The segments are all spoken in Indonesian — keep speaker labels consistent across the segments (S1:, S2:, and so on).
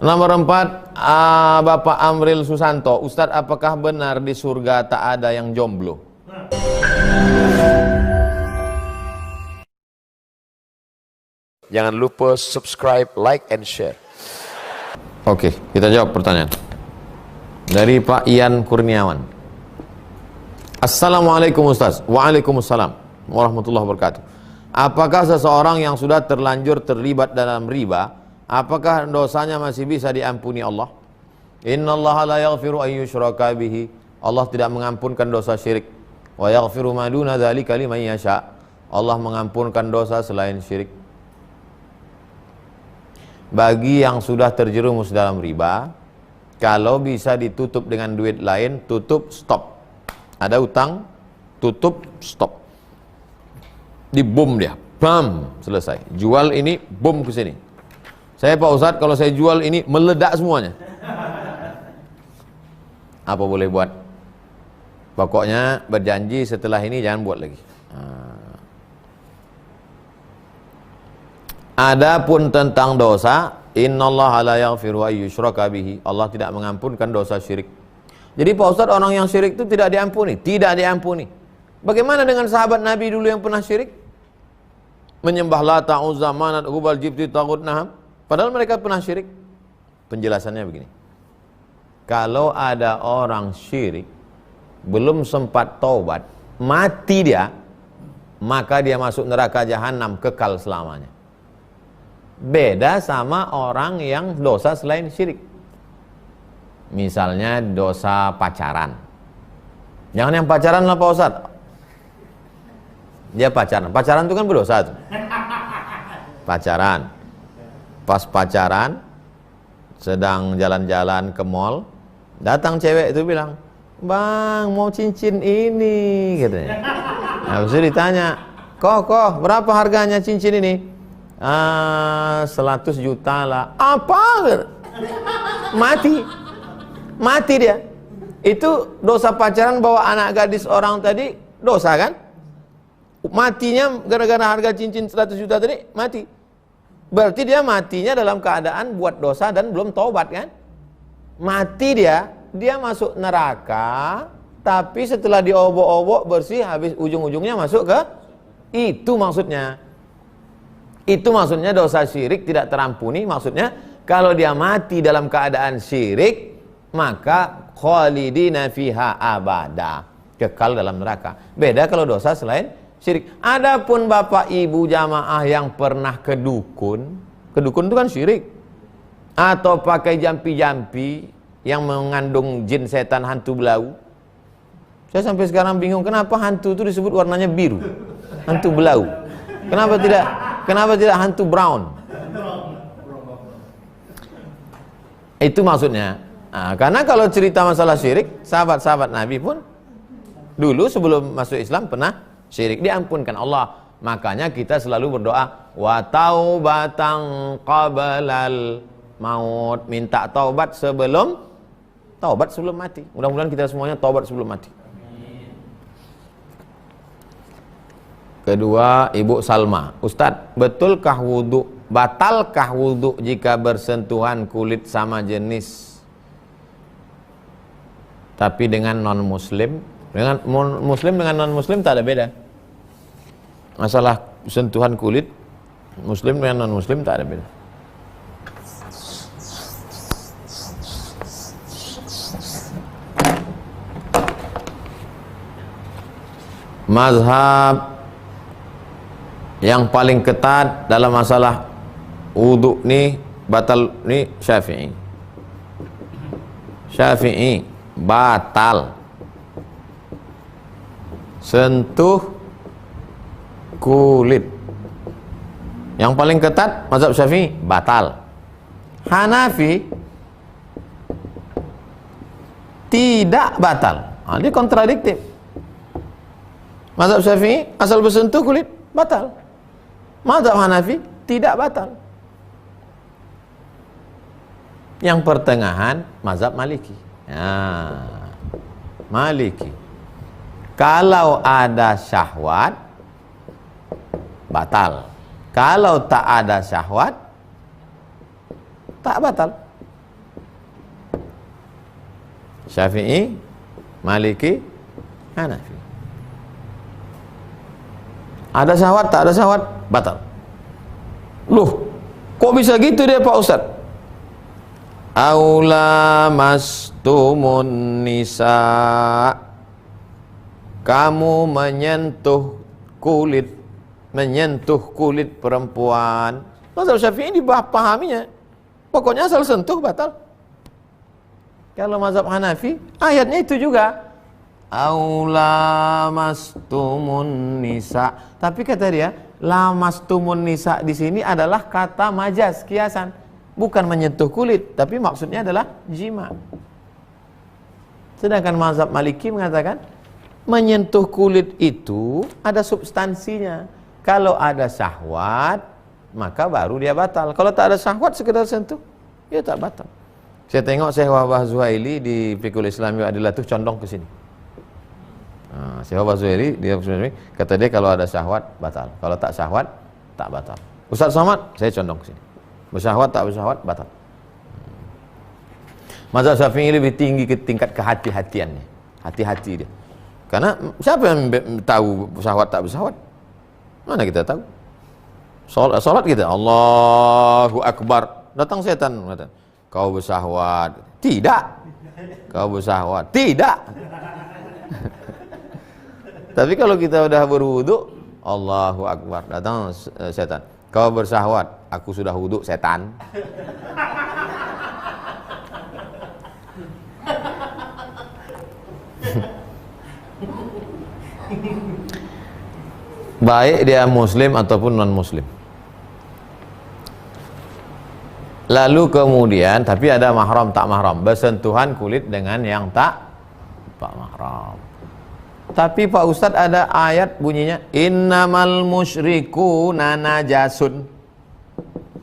S1: Nomor 4, Bapak Amril Susanto. Ustadz, apakah benar di surga tak ada yang jomblo?
S2: Jangan lupa subscribe, like, and share.
S1: Oke, kita jawab pertanyaan dari Pak Ian Kurniawan. Assalamualaikum Ustaz. Waalaikumsalam warahmatullahi wabarakatuh. Apakah seseorang yang sudah terlanjur terlibat dalam riba, apakah dosanya masih bisa diampuni Allah? Innallaha la yaghfiru an yushraka bihi. Allah tidak mengampunkan dosa syirik. Wa yaghfiru ma duna dzalika liman yasha. Allah mengampunkan dosa selain syirik. Bagi yang sudah terjerumus dalam riba, kalau bisa ditutup dengan duit lain, tutup, stop. Ada utang, tutup, stop. Dibom dia, bam, selesai. Jual ini, bom ke sini. Saya Pak Ustadz, kalau saya jual ini meledak semuanya. Apa boleh buat? Pokoknya berjanji setelah ini jangan buat lagi. Adapun tentang dosa, innallaha la yaghfiru an yushraka bihi. Allah tidak mengampunkan dosa syirik. Jadi Pak Ustadz, orang yang syirik itu tidak diampuni, tidak diampuni. Bagaimana dengan sahabat Nabi dulu yang pernah syirik? Menyembah Lata, Uzza, Manat, Hubal, Jibti, Taghut, Naham. Padahal mereka pernah syirik. Penjelasannya begini. Kalau ada orang syirik, belum sempat taubat, mati dia, maka dia masuk neraka jahanam kekal selamanya. Beda sama orang yang dosa selain syirik. Misalnya dosa pacaran. Jangan yang pacaran lah Pak Ustadz. Dia pacaran. Pacaran itu kan berdosa tuh. Pacaran. Pas pacaran, sedang jalan-jalan ke mall, datang cewek itu bilang, "Bang, mau cincin ini," katanya. Habis itu ditanya, "Kok, berapa harganya cincin ini?" 100 juta lah. Apa? Mati dia. Itu dosa pacaran bawa anak gadis orang tadi, dosa kan? Matinya gara-gara harga cincin 100 juta tadi, mati. Berarti dia matinya dalam keadaan buat dosa dan belum taubat kan? Mati dia masuk neraka, tapi setelah diobok-obok bersih, habis ujung-ujungnya masuk ke, itu maksudnya. Itu maksudnya dosa syirik tidak terampuni. Maksudnya kalau dia mati dalam keadaan syirik, maka khalidina fiha abada, kekal dalam neraka. Beda kalau dosa selain syirik. Adapun bapak ibu jamaah yang pernah ke dukun itu kan syirik. Atau pakai jampi-jampi yang mengandung jin, setan, hantu belau. Saya sampai sekarang bingung kenapa hantu itu disebut warnanya biru, hantu belau. Kenapa tidak hantu brown? Itu maksudnya. Karena kalau cerita masalah syirik, sahabat-sahabat Nabi pun dulu sebelum masuk Islam pernah syirik, diampunkan Allah. Makanya kita selalu berdoa, wa taubatan qabalal maut, minta taubat sebelum mati. Mudah-mudahan kita semuanya taubat sebelum mati. Kedua, Ibu Salma. Ustadz, batalkah wudhu jika bersentuhan kulit sama jenis tapi dengan non-muslim? Dengan muslim dengan non-muslim tak ada beda. Masalah sentuhan kulit, muslim dengan non-muslim tak ada beda. Mazhab yang paling ketat dalam masalah wudu nih batal nih Syafi'i batal sentuh kulit. Yang paling ketat mazhab Syafi'i batal. Hanafi tidak batal. Ini kontradiktif. Mazhab Syafi'i asal bersentuh kulit batal. Mazhab Hanafi tidak batal. Yang pertengahan mazhab Maliki. Maliki. Kalau ada syahwat batal. Kalau tak ada syahwat tak batal. Syafi'i, Maliki, Hanafi. Ada syahwat, tak ada syahwat, batal. Loh, kok bisa gitu dia Pak Ustaz? Aula mastumun nisa, kamu menyentuh kulit perempuan. Mazhab Syafi'i dipahaminya, pokoknya asal sentuh batal. Kalau mazhab Hanafi, ayatnya itu juga. Aula mastumun nisa. Tapi kata dia, lamastumun nisa di sini adalah kata majaz, kiasan. Bukan menyentuh kulit, tapi maksudnya adalah jima. Sedangkan mazhab Maliki mengatakan menyentuh kulit itu ada substansinya. Kalau ada syahwat, maka baru dia batal. Kalau tak ada syahwat, sekedar sentuh, dia tak batal. Saya tengok Syekh Wahbah Zuhaili di Fiqhul Islami wa Adillah itu condong ke sini. Syekh Wahbah Zuhaili dia kata dia kalau ada syahwat batal. Kalau tak syahwat tak batal. Ustaz Somad saya condong ke sini. Bersyahwat tak bersyahwat batal. Mazhab Syafi'i lebih tinggi ke tingkat kehati-hatiannya. Hati-hati dia. Karena siapa yang tahu bersyahwat tak bersyahwat? Mana kita tahu? Salat kita Allahu Akbar, datang setan kata, kau bersyahwat. Tidak. Kau bersyahwat. Tidak. Tapi kalau kita udah berwudu, Allahu Akbar, datang setan. Kau bersyahwat, aku sudah wudu, setan. Baik dia muslim ataupun non muslim. Lalu kemudian, tapi ada mahram tak mahram, bersentuhan kulit dengan yang tak mahram. Tapi Pak Ustadz ada ayat bunyinya innamal musyrikuna najasun.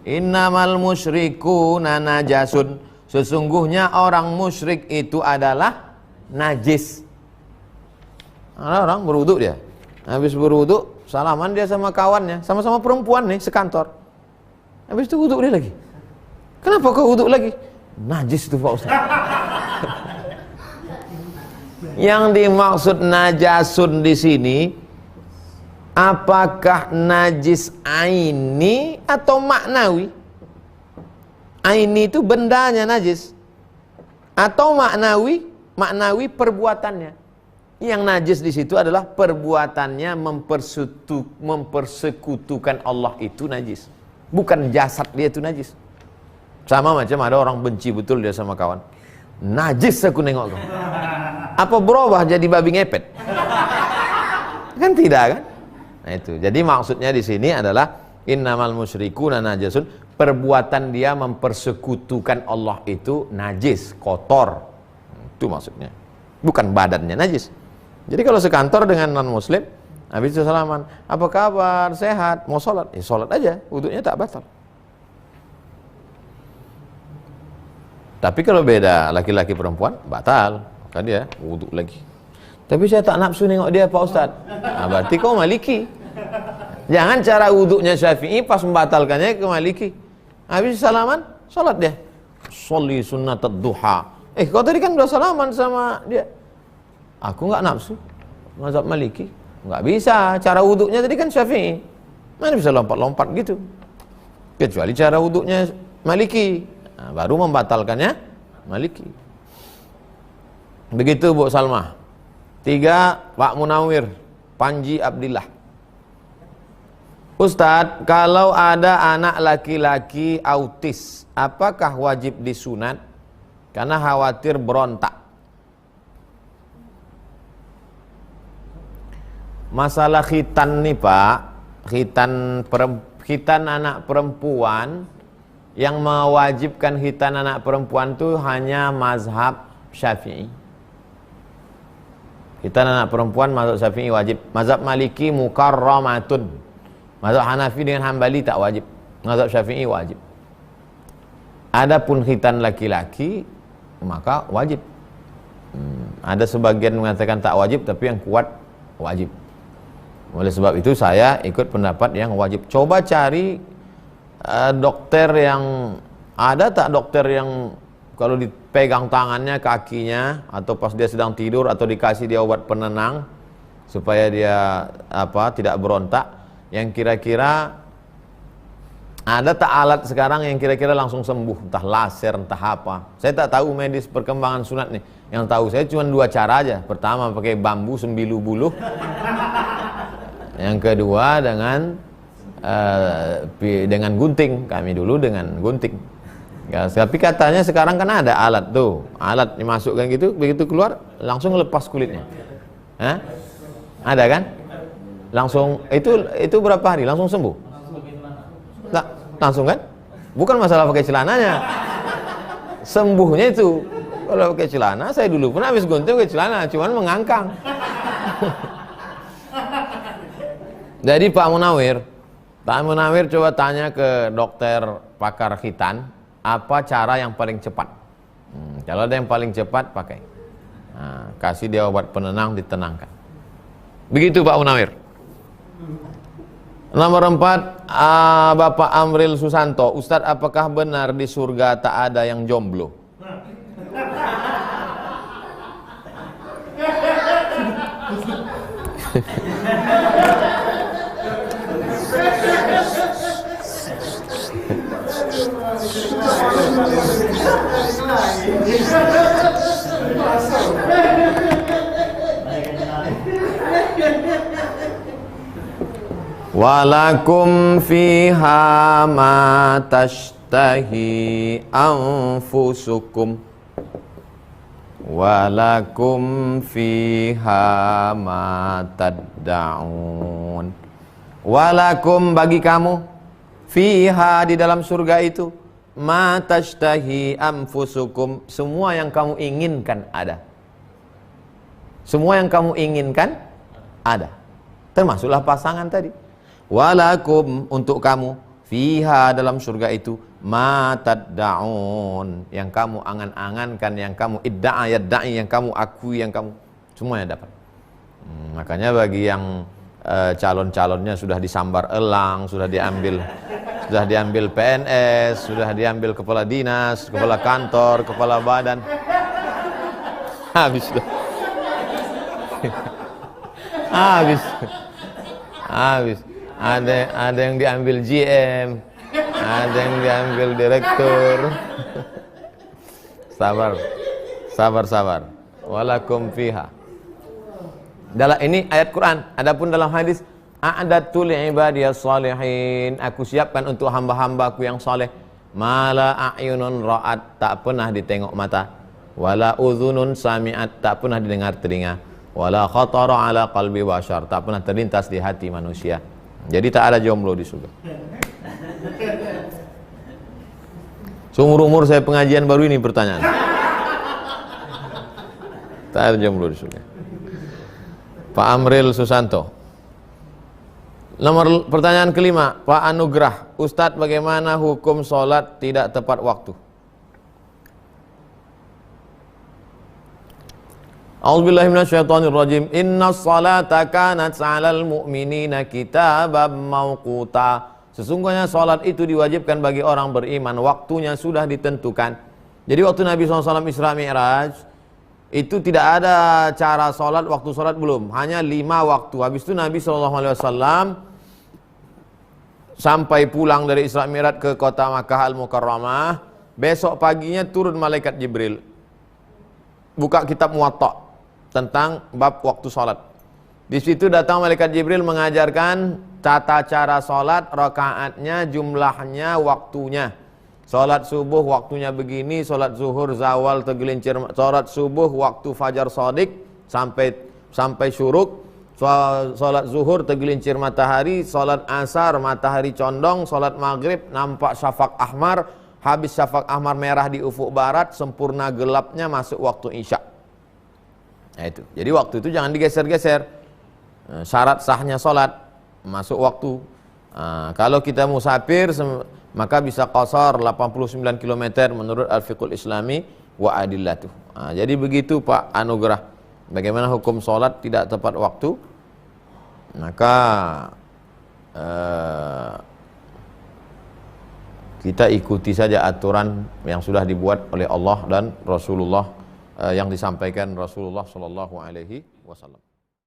S1: Innamal musyrikuna najasun. Sesungguhnya orang musyrik itu adalah najis. Ada orang berwudu dia. Habis berwudu, salaman dia sama kawannya, sama-sama perempuan nih, sekantor. Habis itu wudu dia lagi. Kenapa kau wudu lagi? Najis itu Pak Ustadz. Yang dimaksud najasun di sini, apakah najis aini atau maknawi? Aini itu bendanya najis, atau maknawi perbuatannya. Yang najis di situ adalah perbuatannya mempersekutukan Allah itu najis, bukan jasad dia itu najis. Sama macam ada orang benci betul dia sama kawan, najis aku nengok kau. Apa berubah jadi babi ngepet? Kan tidak kan? Nah itu. Jadi maksudnya di sini adalah innamal musyrikuna najasun, perbuatan dia mempersekutukan Allah itu najis, kotor. Itu maksudnya. Bukan badannya najis. Jadi kalau sekantor dengan non muslim, habis itu salaman, apa kabar? Sehat? Mau sholat? Sholat aja, wudunya tak batal. Tapi kalau beda laki-laki perempuan, batal. Dia wudu lagi. Tapi saya tak nafsu nengok dia Pak Ustaz. Nah, berarti kau Maliki. Jangan cara wudunya Syafi'i pas membatalkannya ke Maliki. Habis salaman, salat dia. Sholli sunnatud duha. Kau tadi kan udah salaman sama dia. Aku enggak nafsu. Mazhab Maliki. Enggak bisa. Cara wudunya tadi kan Syafi'i. Mana bisa lompat-lompat gitu. Kecuali cara wudunya Maliki. Nah, baru membatalkannya Maliki. Begitu Bu Salmah. 3 Pak Munawir, Panji Abdillah. Ustadz, kalau ada anak laki-laki autis, apakah wajib disunat? Karena khawatir berontak. Masalah khitan nih Pak, khitan anak perempuan, yang mewajibkan khitan anak perempuan itu hanya mazhab Syafi'i. Khitan anak perempuan mazhab Syafi'i wajib. Mazhab Maliki mukarramatun. Mazhab Hanafi dengan Hambali tak wajib. Mazhab Syafi'i wajib. Adapun khitan laki-laki maka wajib. Ada sebagian mengatakan tak wajib, tapi yang kuat wajib. Oleh sebab itu saya ikut pendapat yang wajib. Coba cari dokter yang ada tak dokter yang kalau dipegang tangannya, kakinya, atau pas dia sedang tidur, atau dikasih dia obat penenang supaya dia tidak berontak, yang kira-kira ada tak alat sekarang yang kira-kira langsung sembuh, entah laser, entah apa. Saya tak tahu medis perkembangan sunat nih. Yang tahu saya cuma 2 cara aja. Pertama pakai bambu sembilu buluh. Yang kedua dengan gunting. Kami dulu dengan gunting. Ya, tapi katanya sekarang kan ada alat tuh, alat dimasukkan gitu, begitu keluar langsung lepas kulitnya. Hah? Ada kan? Langsung itu berapa hari langsung sembuh? Langsung kan? Bukan masalah pakai celananya. Sembuhnya itu. Kalau pakai celana, saya dulu pun habis gunting pakai celana, cuman mengangkang. Jadi Pak Munawir coba tanya ke dokter pakar khitan, apa cara yang paling cepat? Kalau ada yang paling cepat pakai. Nah, kasih dia obat penenang, ditenangkan. Begitu Pak Munawir. Nomor 4, Bapak Amril Susanto, Ustadz apakah benar di surga tak ada yang jomblo? Walakum fiha ma tashtahi anfusukum walakum fiha ma tad'un. Walakum bagi kamu fiha di dalam surga itu ma tashtahi anfusukum, semua yang kamu inginkan ada. Semua yang kamu inginkan ada. Termasuklah pasangan tadi. Walakum untuk kamu fiha dalam surga itu ma tad'un, yang kamu angan-angankan, yang kamu yadda'i, yang kamu akui, yang kamu semuanya dapat. Makanya bagi yang calon-calonnya sudah disambar elang, sudah diambil PNS, sudah diambil kepala dinas, kepala kantor, kepala badan, habis dah. habis. Ada yang diambil GM, ada yang diambil direktur. Sabar. Walakum fiha. Dalam ini ayat Quran. Adapun dalam hadis, a'adatul ibadiyas salihin, aku siapkan untuk hamba-hambaku yang saleh, mala a'yunun ra'at, tak pernah ditengok mata, wala udhunun sami'at, tak pernah didengar telinga, wala khatara ala qalbi bashar, tak pernah terlintas di hati manusia. Jadi tak ada jomblo di surga. Seumur umur saya pengajian baru ini pertanyaan. Tak ada jomblo di surga. Pak Amril Susanto. Nomor pertanyaan kelima, Pak Anugrah, Ustadz bagaimana hukum sholat tidak tepat waktu? A'udzubillahi minasyaitonirrajim. Innas salata kanat 'alal mu'minina kitaban mauquta. Sesungguhnya salat itu diwajibkan bagi orang beriman, waktunya sudah ditentukan. Jadi waktu Nabi SAW Isra Mi'raj itu tidak ada cara salat, waktu salat belum, hanya 5 waktu. Habis itu Nabi SAW sampai pulang dari Isra Mi'raj ke kota Makkah Al-Mukarramah, besok paginya turun malaikat Jibril, buka kitab Muwatta tentang bab waktu sholat. Di situ datang malaikat Jibril mengajarkan tata cara sholat, rakaatnya, jumlahnya, waktunya. Sholat subuh waktunya begini, sholat zuhur zawal tergelincir, sholat subuh waktu fajar shadiq sampai syuruk, sholat zuhur tergelincir matahari, sholat asar matahari condong, sholat maghrib nampak syafaq ahmar, habis syafaq ahmar merah di ufuk barat, sempurna gelapnya masuk waktu isya. Nah itu. Jadi waktu itu jangan digeser-geser. Syarat sahnya sholat masuk waktu. Kalau kita musafir maka bisa qasar 89 km menurut Al-Fiqhul Islami wa adillatuh. Jadi begitu Pak Anugrah. Bagaimana hukum sholat tidak tepat waktu? Maka kita ikuti saja aturan yang sudah dibuat oleh Allah dan Rasulullah, yang disampaikan Rasulullah Shallallahu Alaihi Wasallam.